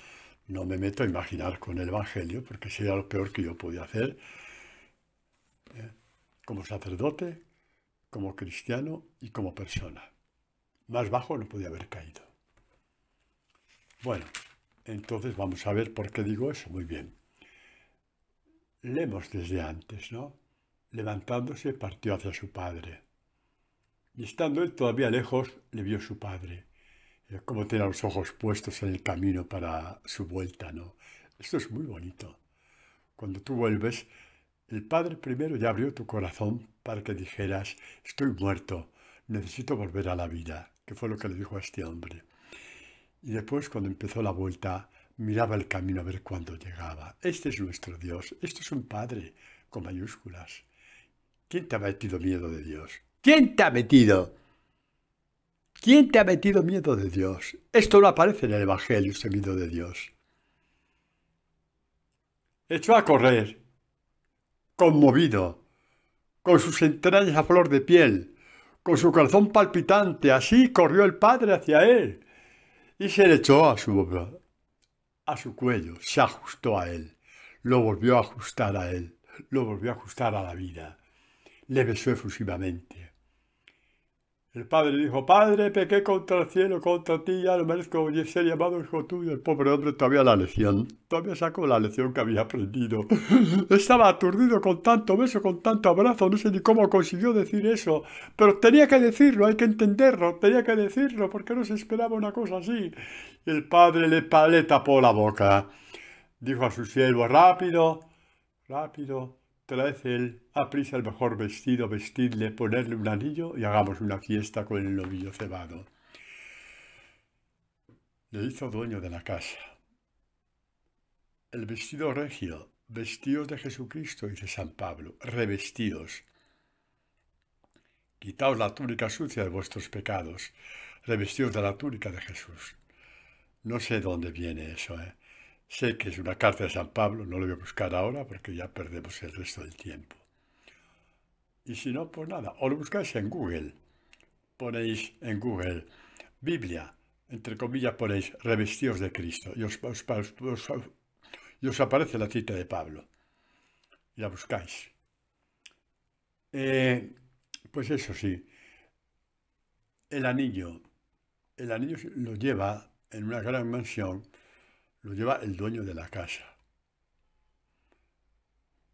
no me meto a imaginar con el Evangelio, porque sería lo peor que yo podía hacer, como sacerdote, como cristiano y como persona. Más bajo no podía haber caído. Bueno, entonces vamos a ver por qué digo eso. Muy bien. Leemos desde antes, ¿no? Levantándose, partió hacia su padre. Y estando él todavía lejos, le vio su padre. Como tenía los ojos puestos en el camino para su vuelta, ¿no? Esto es muy bonito. Cuando tú vuelves, el Padre primero ya abrió tu corazón para que dijeras, estoy muerto, necesito volver a la vida, que fue lo que le dijo a este hombre. Y después, cuando empezó la vuelta, miraba el camino a ver cuándo llegaba. Este es nuestro Dios, esto es un Padre, con mayúsculas. ¿Quién te ha metido miedo de Dios? ¿Quién te ha metido? ¿Quién te ha metido miedo de Dios? Esto no aparece en el Evangelio, ese miedo de Dios. Echó a correr, conmovido, con sus entrañas a flor de piel, con su corazón palpitante. Así corrió el padre hacia él y se le echó a su cuello, se ajustó a él, lo volvió a ajustar a él, lo volvió a ajustar a la vida, le besó efusivamente. El padre dijo, Padre, pequé contra el cielo, contra ti, ya no merezco ser llamado hijo tuyo. El pobre hombre todavía sacó la lección que había aprendido. Estaba aturdido con tanto beso, con tanto abrazo, no sé ni cómo consiguió decir eso, pero tenía que decirlo, hay que entenderlo, tenía que decirlo, porque no se esperaba una cosa así. Y el padre le tapó la boca. Dijo a su siervo, rápido, rápido, traed él a prisa el mejor vestido, vestidle, ponerle un anillo y hagamos una fiesta con el novillo cebado. Le hizo dueño de la casa. El vestido regio, vestidos de Jesucristo, dice San Pablo, revestidos. Quitaos la túnica sucia de vuestros pecados, revestidos de la túnica de Jesús. No sé dónde viene eso, Sé que es una carta de San Pablo, no lo voy a buscar ahora porque ya perdemos el resto del tiempo. Y si no, pues nada, o lo buscáis en Google. Ponéis en Google Biblia, entre comillas ponéis revestidos de Cristo y os aparece la cita de Pablo. Y la buscáis. Pues eso sí, el anillo lo lleva en una gran mansión, lo lleva el dueño de la casa.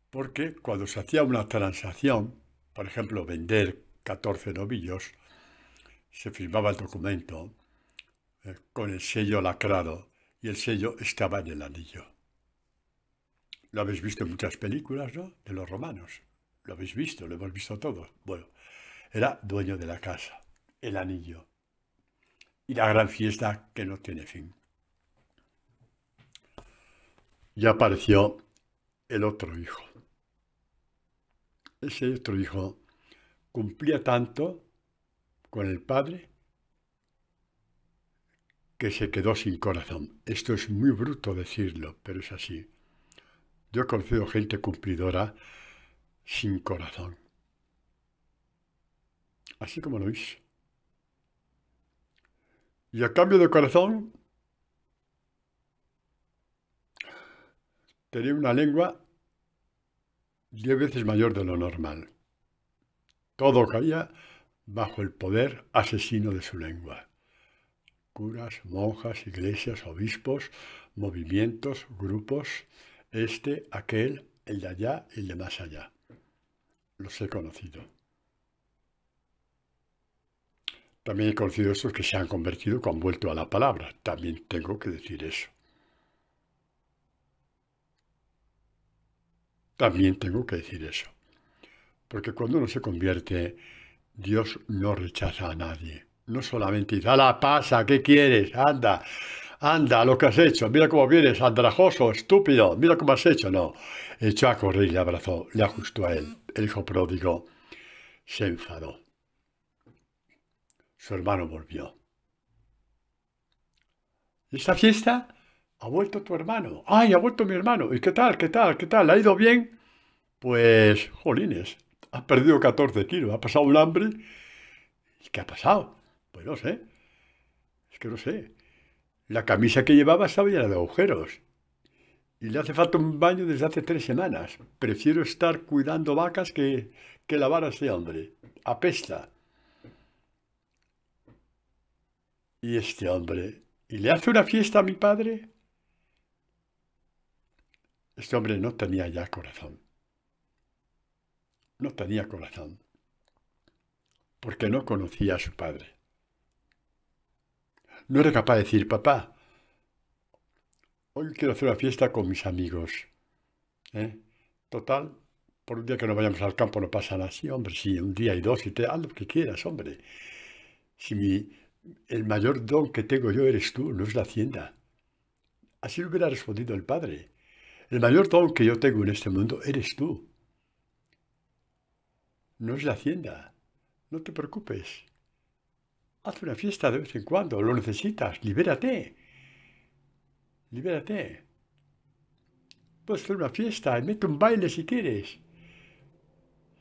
Porque cuando se hacía una transacción, por ejemplo, vender 14 novillos, se firmaba el documento con el sello lacrado y el sello estaba en el anillo. Lo habéis visto en muchas películas, ¿no? De los romanos. Lo habéis visto, lo hemos visto todos. Bueno, era dueño de la casa, el anillo y la gran fiesta que no tiene fin. Ya apareció el otro hijo. Ese otro hijo cumplía tanto con el padre que se quedó sin corazón. Esto es muy bruto decirlo, pero es así. Yo he conocido gente cumplidora sin corazón. Así como lo hizo. Y a cambio de corazón, tenía una lengua 10 veces mayor de lo normal. Todo caía bajo el poder asesino de su lengua. Curas, monjas, iglesias, obispos, movimientos, grupos, aquel, el de allá y el de más allá. Los he conocido. También he conocido estos que se han convertido, que han vuelto a la palabra. También tengo que decir eso. También tengo que decir eso. Porque cuando uno se convierte, Dios no rechaza a nadie. No solamente dice, ¡hala, pasa! ¿Qué quieres? Anda, anda, lo que has hecho. Mira cómo vienes, andrajoso, estúpido. Mira cómo has hecho. No, echó a correr y le abrazó, le ajustó a él. El hijo pródigo se enfadó. Su hermano volvió. ¿Esta fiesta? Ha vuelto tu hermano. ¡Ay, ha vuelto mi hermano! ¿Y qué tal, qué tal, qué tal? ¿Le ha ido bien? Pues, jolines, ha perdido 14 kilos, ha pasado un hambre. ¿Y qué ha pasado? Pues no sé, es que no sé. La camisa que llevaba estaba llena de agujeros. Y le hace falta un baño desde hace 3 semanas. Prefiero estar cuidando vacas que lavar a ese hombre. Apesta. Y este hombre, ¿y le hace una fiesta a mi padre? Este hombre no tenía ya corazón. No tenía corazón. Porque no conocía a su padre. No era capaz de decir, papá, hoy quiero hacer una fiesta con mis amigos. ¿Eh? Total, por un día que no vayamos al campo no pasa nada. Sí, hombre, sí, un día y dos y haz lo que quieras, hombre. Si el mayor don que tengo yo eres tú, no es la hacienda. Así le hubiera respondido el padre. El mayor don que yo tengo en este mundo eres tú. No es la hacienda. No te preocupes. Haz una fiesta de vez en cuando. Lo necesitas. Libérate. Libérate. Puedes hacer una fiesta. Mete un baile si quieres.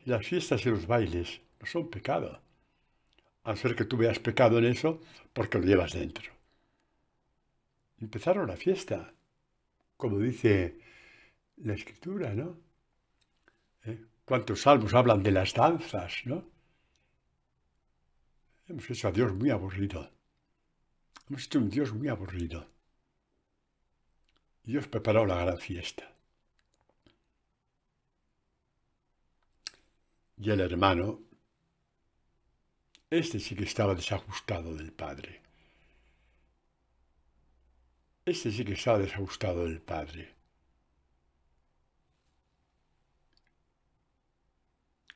Las fiestas y los bailes no son pecado. A no ser que tú veas pecado en eso porque lo llevas dentro. Empezaron la fiesta. Como dice la Escritura, ¿no? ¿Cuántos salmos hablan de las danzas, no? Hemos hecho a Dios muy aburrido. Hemos hecho un Dios muy aburrido. Y Dios preparó la gran fiesta. Y el hermano, este sí que estaba desajustado del padre. Este sí que estaba desajustado del padre.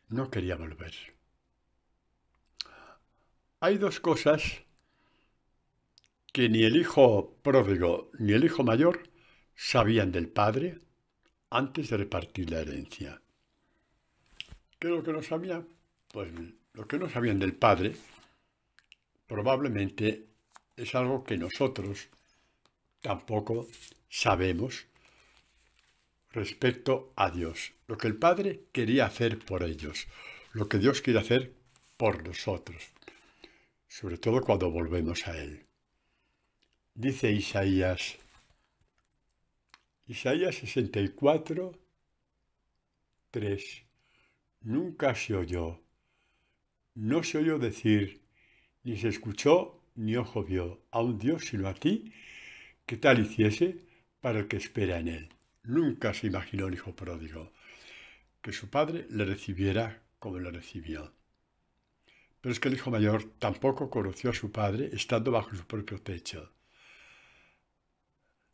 No quería volver. Hay dos cosas que ni el hijo pródigo ni el hijo mayor sabían del padre antes de repartir la herencia. ¿Qué es lo que no sabían? Pues lo que no sabían del padre probablemente es algo que nosotros tampoco sabemos respecto a Dios. Lo que el Padre quería hacer por ellos, lo que Dios quiere hacer por nosotros, sobre todo cuando volvemos a Él. Dice Isaías 64, 3. Nunca se oyó, no se oyó decir, ni se escuchó, ni ojo vio a un Dios sino a ti, que tal hiciese para el que espera en Él. Nunca se imaginó el hijo pródigo que su padre le recibiera como le recibió. Pero es que el hijo mayor tampoco conoció a su padre estando bajo su propio techo.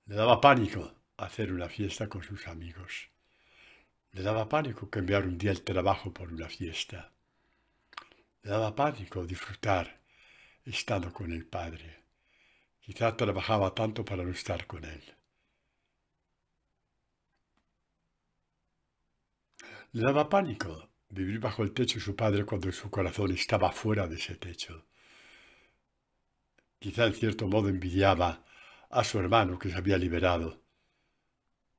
Le daba pánico hacer una fiesta con sus amigos. Le daba pánico cambiar un día el trabajo por una fiesta. Le daba pánico disfrutar estando con el padre. Quizá trabajaba tanto para no estar con él. Le daba pánico vivir bajo el techo de su padre cuando su corazón estaba fuera de ese techo. Quizá en cierto modo envidiaba a su hermano que se había liberado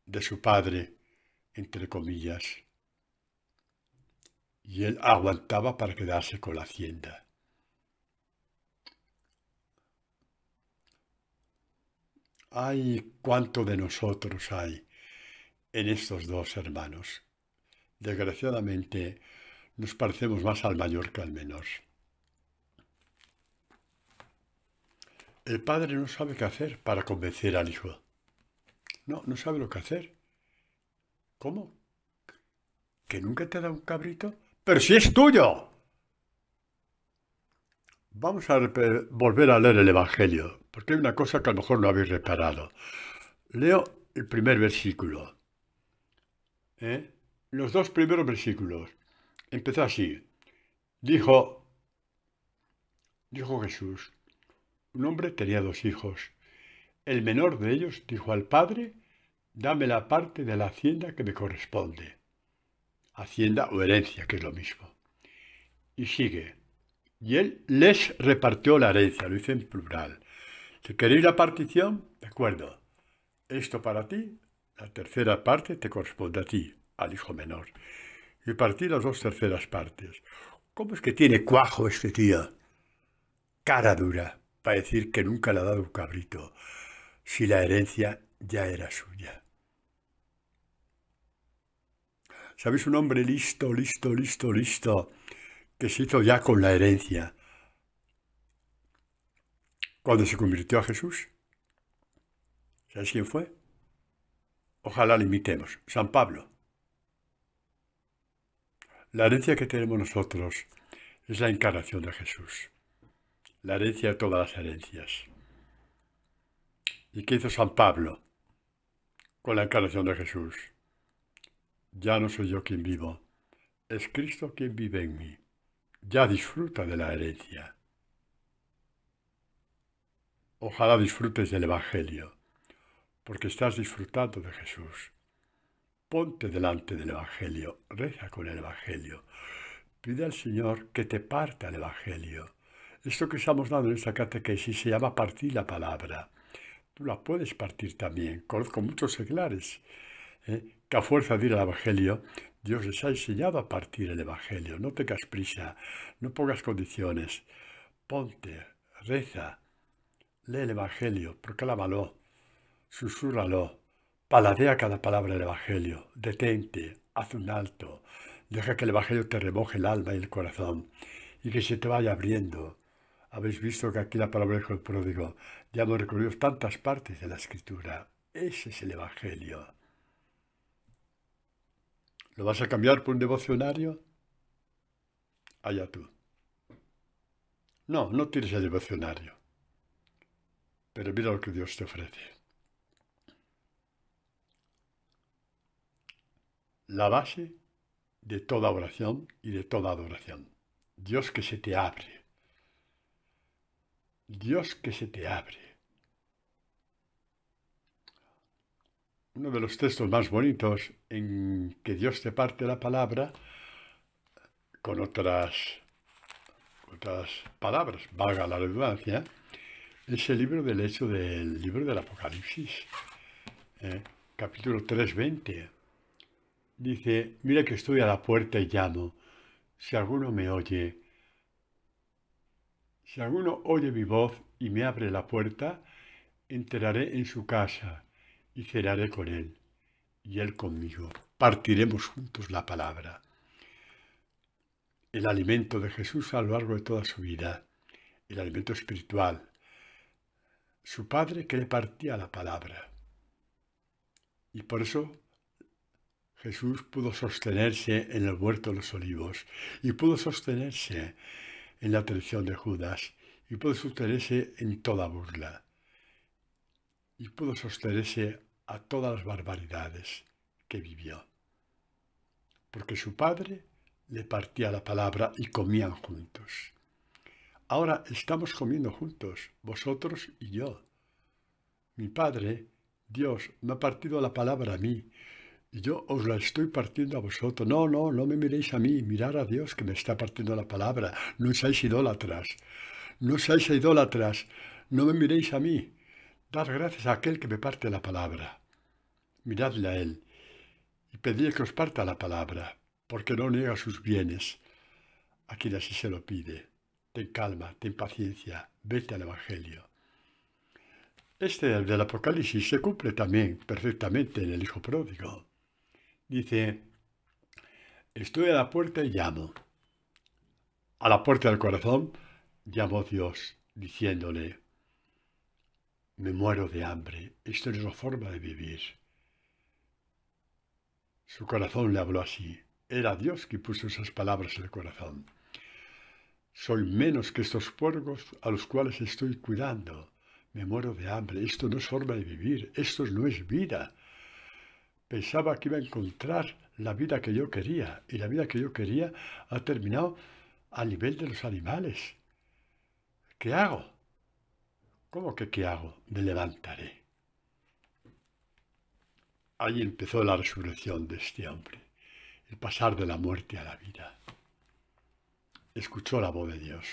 de su padre, entre comillas, y él aguantaba para quedarse con la hacienda. ¡Ay, cuánto de nosotros hay en estos dos hermanos! Desgraciadamente, nos parecemos más al mayor que al menor. El padre no sabe qué hacer para convencer al hijo. No sabe lo que hacer. ¿Cómo? ¿Que nunca te da un cabrito? ¡Pero si es tuyo! Vamos a volver a leer el Evangelio, porque hay una cosa que a lo mejor no habéis reparado. Leo el primer versículo. Los dos primeros versículos. Empezó así. Dijo Jesús, un hombre tenía 2 hijos. El menor de ellos dijo al padre, dame la parte de la hacienda que me corresponde. Hacienda o herencia, que es lo mismo. Y sigue. Y él les repartió la herencia, lo hice en plural. Si queréis la partición, de acuerdo. Esto para ti, la tercera parte te corresponde a ti, al hijo menor. Y partí las 2/3 partes. ¿Cómo es que tiene cuajo este tío? Cara dura, para decir que nunca le ha dado un cabrito, si la herencia ya era suya. ¿Sabéis un hombre listo, que se hizo ya con la herencia cuando se convirtió a Jesús? ¿Sabéis quién fue? Ojalá lo imitemos. San Pablo. La herencia que tenemos nosotros es la encarnación de Jesús. La herencia de todas las herencias. ¿Y qué hizo San Pablo con la encarnación de Jesús? Ya no soy yo quien vivo, es Cristo quien vive en mí. Ya disfruta de la herencia. Ojalá disfrutes del Evangelio, porque estás disfrutando de Jesús. Ponte delante del Evangelio, reza con el Evangelio. Pide al Señor que te parta el Evangelio. Esto que estamos dando en esta catequesis se llama partir la palabra. Tú la puedes partir también. Conozco muchos seglares que a fuerza de ir al Evangelio, Dios les ha enseñado a partir el Evangelio. No tengas prisa, no pongas condiciones. Ponte, reza, lee el Evangelio, proclámalo, susúrralo, paladea cada palabra del Evangelio, detente, haz un alto, deja que el Evangelio te remoje el alma y el corazón y que se te vaya abriendo. Habéis visto que aquí la palabra del Hijo pródigo ya hemos recorrido tantas partes de la Escritura. Ese es el Evangelio. ¿Lo vas a cambiar por un devocionario? Allá tú. No, no tires el devocionario. Pero mira lo que Dios te ofrece. La base de toda oración y de toda adoración. Dios que se te abre. Dios que se te abre. Uno de los textos más bonitos en que Dios te parte la palabra con otras palabras, valga la redundancia, es el libro del libro del Apocalipsis, capítulo 3:20. Dice, mira que estoy a la puerta y llamo. Si alguno oye mi voz y me abre la puerta, entraré en su casa y cenaré con él, y él conmigo. Partiremos juntos la palabra. El alimento de Jesús a lo largo de toda su vida, el alimento espiritual. Su Padre que le partía la palabra. Y por eso Jesús pudo sostenerse en el huerto de los olivos, y pudo sostenerse en la traición de Judas, y pudo sostenerse en toda burla, y pudo sostenerse a todas las barbaridades que vivió. Porque su Padre le partía la palabra y comían juntos. Ahora estamos comiendo juntos, vosotros y yo. Mi Padre, Dios, me ha partido la palabra a mí, y yo os la estoy partiendo a vosotros. No me miréis a mí, mirad a Dios que me está partiendo la palabra. No seáis idólatras, no me miréis a mí. Dad gracias a aquel que me parte la palabra. Miradle a él, y pedid que os parta la palabra, porque no niega sus bienes a quien así se lo pide. Ten calma, ten paciencia, vete al Evangelio. Este del Apocalipsis se cumple también perfectamente en el Hijo Pródigo. Dice, estoy a la puerta y llamo. A la puerta del corazón llamó Dios, diciéndole, me muero de hambre, esto no es la forma de vivir. Su corazón le habló así. Era Dios que puso esas palabras en el corazón. Soy menos que estos puercos a los cuales estoy cuidando. Me muero de hambre. Esto no es forma de vivir. Esto no es vida. Pensaba que iba a encontrar la vida que yo quería, y la vida que yo quería ha terminado al nivel de los animales. ¿Qué hago? ¿Cómo que qué hago? Me levantaré. Ahí empezó la resurrección de este hombre, el pasar de la muerte a la vida. Escuchó la voz de Dios.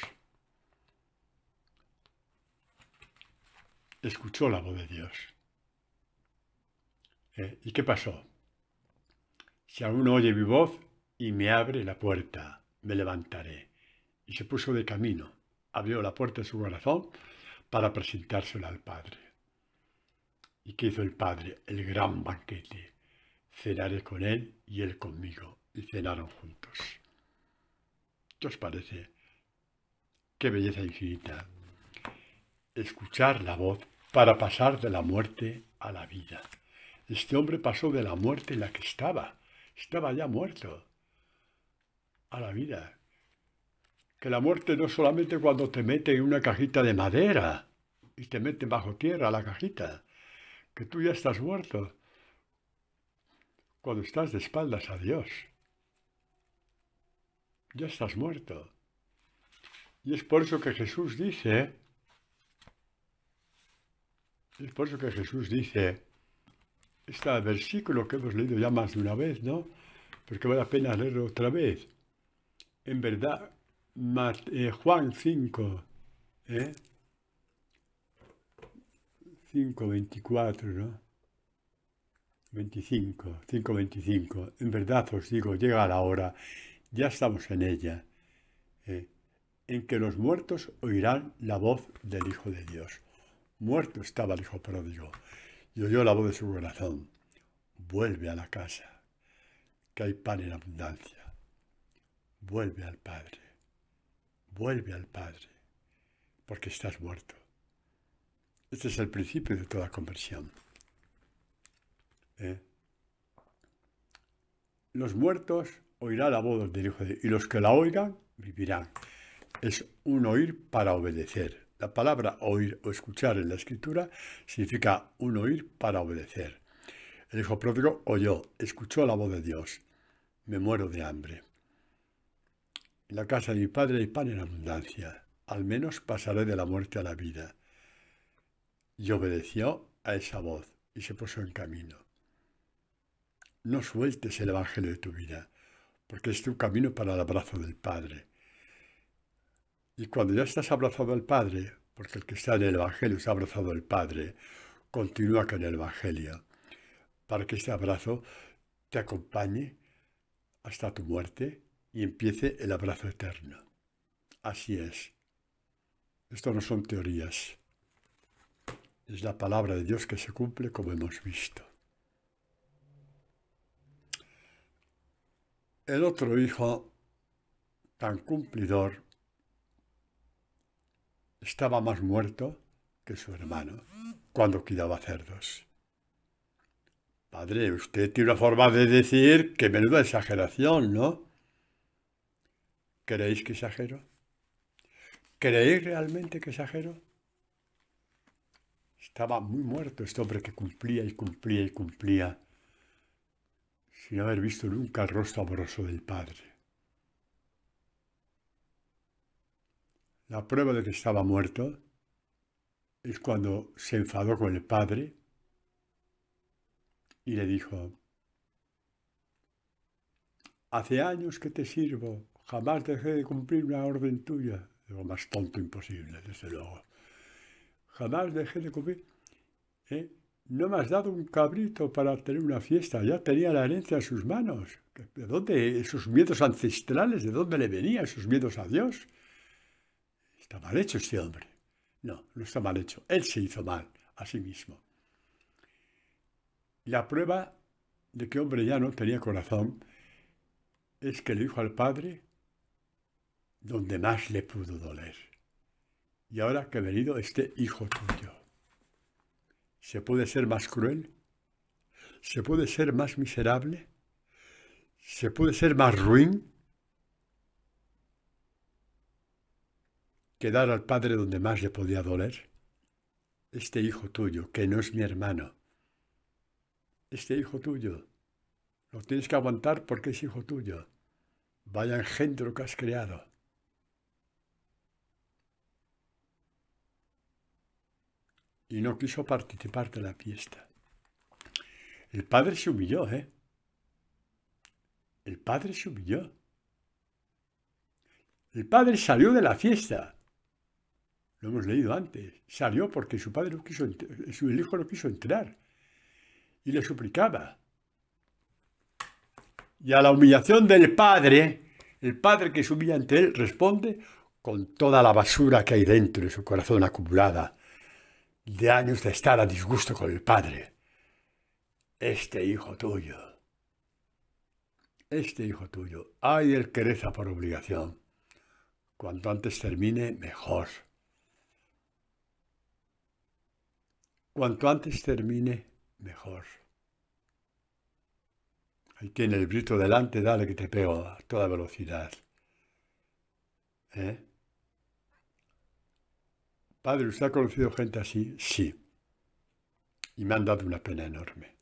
Escuchó la voz de Dios. ¿Y qué pasó? Si alguno oye mi voz y me abre la puerta, me levantaré. Y se puso de camino, abrió la puerta de su corazón para presentársela al Padre. ¿Y qué hizo el Padre? El gran banquete. Cenaré con él y él conmigo. Y cenaron juntos. ¿Qué os parece? Qué belleza infinita. Escuchar la voz para pasar de la muerte a la vida. Este hombre pasó de la muerte en la que estaba ya muerto, a la vida. Que la muerte no solamente cuando te meten en una cajita de madera y te meten bajo tierra la cajita, que tú ya estás muerto cuando estás de espaldas a Dios. Ya estás muerto. Y es por eso que Jesús dice, este versículo que hemos leído ya más de una vez, ¿no? Pero que vale la pena leerlo otra vez. En verdad, Juan 5, 5:24, ¿no? 5:25. En verdad os digo, llega la hora, ya estamos en ella, en que los muertos oirán la voz del Hijo de Dios. Muerto estaba el hijo pródigo y oyó la voz de su corazón. Vuelve a la casa, que hay pan en abundancia. Vuelve al Padre, porque estás muerto. Este es el principio de toda conversión. Los muertos oirán la voz del Hijo de Dios, y los que la oigan vivirán. Es un oír para obedecer. La palabra oír o escuchar en la Escritura significa un oír para obedecer. El hijo pródigo oyó, escuchó la voz de Dios. Me muero de hambre. En la casa de mi padre hay pan en abundancia. Al menos pasaré de la muerte a la vida. Y obedeció a esa voz y se puso en camino. No sueltes el evangelio de tu vida, porque es tu camino para el abrazo del Padre. Y cuando ya estás abrazado al Padre, porque el que está en el evangelio está abrazado al Padre, continúa con el evangelio, para que este abrazo te acompañe hasta tu muerte y empiece el abrazo eterno. Así es. Esto no son teorías. Es la palabra de Dios que se cumple como hemos visto. El otro hijo, tan cumplidor, estaba más muerto que su hermano cuando cuidaba cerdos. Padre, usted tiene una forma de decir que menuda exageración, ¿no? ¿Creéis que exagero? ¿Creéis realmente que exagero? Estaba muy muerto este hombre que cumplía y cumplía y cumplía, sin haber visto nunca el rostro amoroso del Padre. La prueba de que estaba muerto es cuando se enfadó con el Padre y le dijo: hace años que te sirvo, jamás dejé de cumplir una orden tuya. Lo más tonto imposible, desde luego. Jamás dejé de cumplir. No me has dado un cabrito para tener una fiesta. Ya tenía la herencia en sus manos. ¿De dónde esos miedos ancestrales? ¿De dónde le venían esos miedos a Dios? Está mal hecho este hombre. No, no está mal hecho. Él se hizo mal a sí mismo. La prueba de que hombre ya no tenía corazón es que le dijo al Padre donde más le pudo doler. Y ahora que ha venido este hijo tuyo, ¿se puede ser más cruel? ¿Se puede ser más miserable? ¿Se puede ser más ruin que dar al Padre donde más le podía doler? Este hijo tuyo, que no es mi hermano, este hijo tuyo. Lo tienes que aguantar porque es hijo tuyo. Vaya engendro que has creado. Y no quiso participar de la fiesta. El padre se humilló, ¿eh? El padre se humilló. El padre salió de la fiesta. Lo hemos leído antes. Salió porque su padre no quiso, el hijo no quiso entrar. Y le suplicaba. Y a la humillación del padre, el padre que se humilla ante él responde con toda la basura que hay dentro de su corazón acumulada, de años de estar a disgusto con el padre. Este hijo tuyo, ay del que reza por obligación. Cuanto antes termine, mejor. Cuanto antes termine, mejor. Ahí tiene el grito delante, dale que te pego a toda velocidad. ¿Eh? Padre, ¿usted ha conocido gente así? Sí. Y me han dado una pena enorme.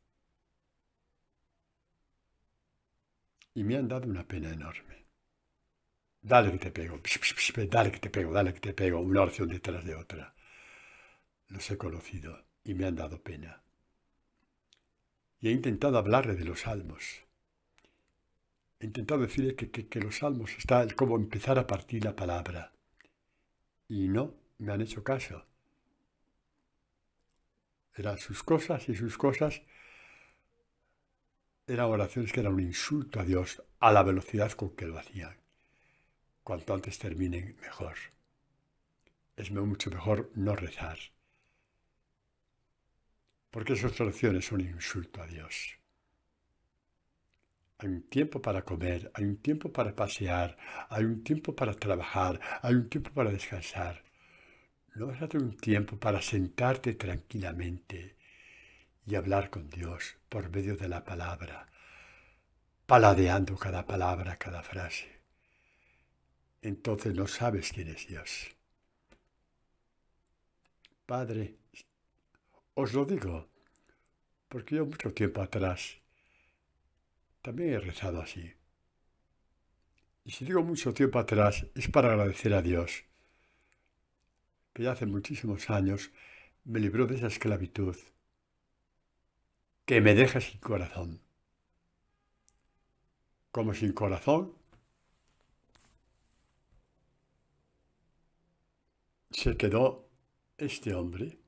Dale que te pego, dale que te pego, dale que te pego, una oración detrás de otra. Los he conocido y me han dado pena. Y he intentado hablarle de los salmos. He intentado decirle que los salmos está como empezar a partir la palabra. Y no me han hecho caso. Eran sus cosas y sus cosas eran oraciones que eran un insulto a Dios a la velocidad con que lo hacían. Cuanto antes terminen, mejor. Es mucho mejor no rezar. Porque esas oraciones son un insulto a Dios. Hay un tiempo para comer, hay un tiempo para pasear, hay un tiempo para trabajar, hay un tiempo para descansar. No vas a tener un tiempo para sentarte tranquilamente y hablar con Dios por medio de la palabra, paladeando cada palabra, cada frase. Entonces no sabes quién es Dios. Padre, os lo digo, porque yo mucho tiempo atrás también he rezado así. Y si digo mucho tiempo atrás, es para agradecer a Dios, que ya hace muchísimos años me libró de esa esclavitud, que me deja sin corazón. Como sin corazón se quedó este hombre,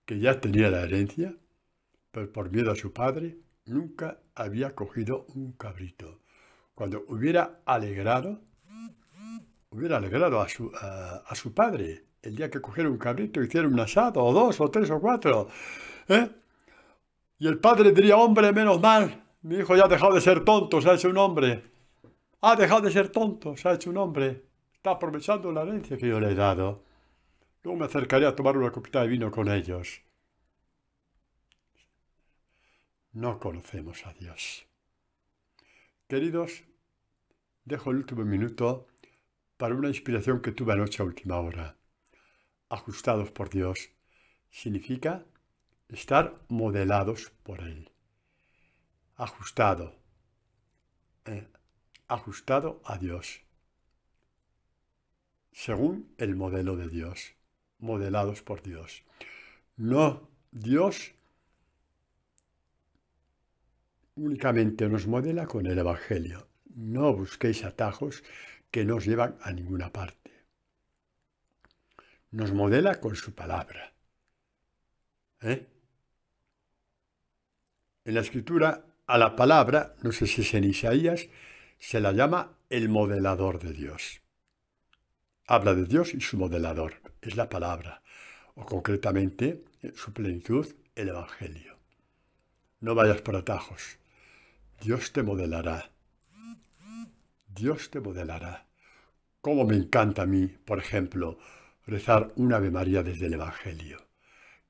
que ya tenía la herencia, pero por miedo a su padre, nunca había cogido un cabrito. Cuando hubiera alegrado a su padre el día que cogiera un cabrito, hiciera un asado, o dos, o tres, o cuatro. Y el padre diría, hombre, menos mal, mi hijo ya ha dejado de ser tonto, se ha hecho un hombre. Ha dejado de ser tonto, se ha hecho un hombre. Está aprovechando la herencia que yo le he dado. Luego me acercaré a tomar una copita de vino con ellos. No conocemos a Dios. Queridos, dejo el último minuto para una inspiración que tuve anoche a última hora. Ajustados por Dios significa estar modelados por Él. Ajustado a Dios, según el modelo de Dios, modelados por Dios. No, Dios únicamente nos modela con el Evangelio. No busquéis atajos que no os llevan a ninguna parte. Nos modela con su palabra. En la Escritura, a la palabra, no sé si es en Isaías, se la llama el modelador de Dios. Habla de Dios y su modelador, es la palabra, o concretamente, en su plenitud, el Evangelio. No vayas por atajos. Dios te modelará. Dios te modelará. Cómo me encanta a mí, por ejemplo, rezar una Ave María desde el Evangelio.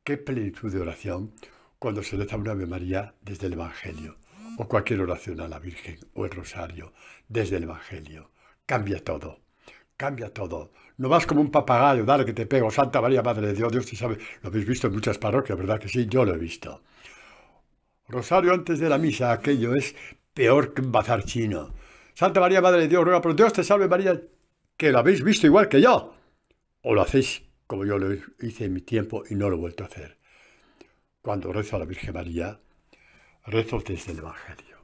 Qué plenitud de oración cuando se reza una Ave María desde el Evangelio, o cualquier oración a la Virgen, o el Rosario, desde el Evangelio. Cambia todo, cambia todo. No vas como un papagayo, dale que te pego, Santa María, Madre de Dios, Dios te sabe. Lo habéis visto en muchas parroquias, ¿verdad que sí? Yo lo he visto. Rosario antes de la misa, aquello es peor que un bazar chino. Santa María, Madre de Dios, ruega por Dios, te salve María, que lo habéis visto igual que yo. O lo hacéis como yo lo hice en mi tiempo y no lo he vuelto a hacer. Cuando rezo a la Virgen María, rezo desde el Evangelio.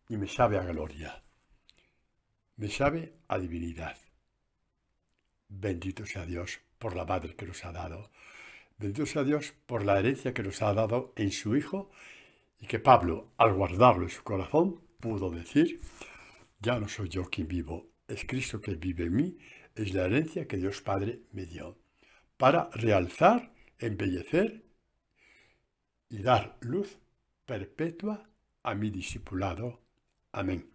Y me sabe a gloria. Me sabe a divinidad. Bendito sea Dios por la Madre que nos ha dado. Bendito sea Dios por la herencia que nos ha dado en su Hijo y que Pablo, al guardarlo en su corazón, pudo decir, ya no soy yo quien vivo, es Cristo que vive en mí, es la herencia que Dios Padre me dio, para realzar, embellecer y dar luz perpetua a mi discipulado. Amén.